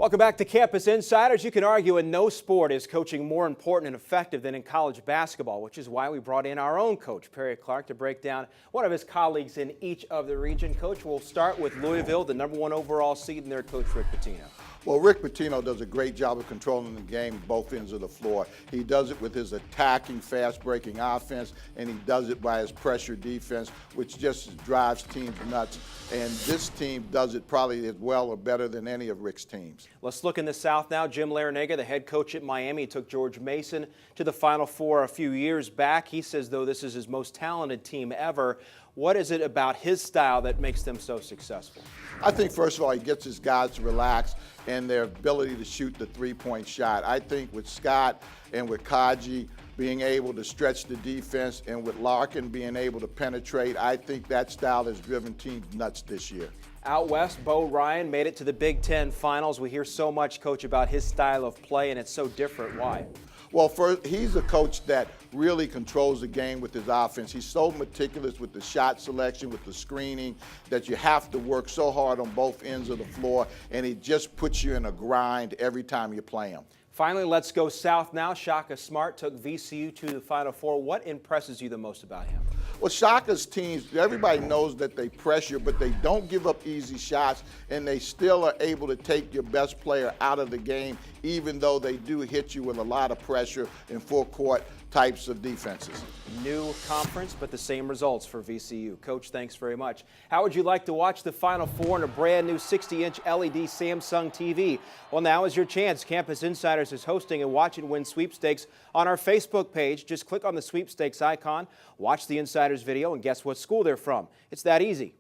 Welcome back to Campus Insiders. You can argue in no sport is coaching more important and effective than in college basketball, which is why we brought in our own coach, Perry Clark, to break down one of his colleagues in each of the region. Coach, we'll start with Louisville, the #1 overall seed, and their coach, Rick Pitino. Well, Rick Pitino does a great job of controlling the game both ends of the floor. He does it with his attacking, fast-breaking offense, and he does it by his pressure defense, which just drives teams nuts. And this team does it probably as well or better than any of Rick's teams. Let's look in the South now. Jim Larranaga, the head coach at Miami, took George Mason to the Final Four a few years back. He says, though, this is his most talented team ever. What is it about his style that makes them so successful? I think, first of all, he gets his guys to relax and their ability to shoot the three-point shot. I think with Scott and with Kaji being able to stretch the defense and with Larkin being able to penetrate, I think that style has driven teams nuts this year. Out west, Bo Ryan made it to the Big Ten Finals. We hear so much, Coach, about his style of play, and it's so different. Why? Well, first, he's a coach that really controls the game with his offense. He's so meticulous with the shot selection, with the screening, that you have to work so hard on both ends of the floor, and he just puts you in a grind every time you play him. Finally, let's go south now. Shaka Smart took VCU to the Final Four. What impresses you the most about him? Well, Shaka's teams, everybody knows that they pressure, but they don't give up easy shots, and they still are able to take your best player out of the game, even though they do hit you with a lot of pressure in full court types of defenses. New conference, but the same results for VCU. Coach, thanks very much. How would you like to watch the Final Four on a brand new 60-inch LED Samsung TV? Well, now is your chance. Campus Insiders is hosting a Watch and Win sweepstakes on our Facebook page. Just click on the sweepstakes icon, watch the Insiders video, and guess what school they're from. It's that easy.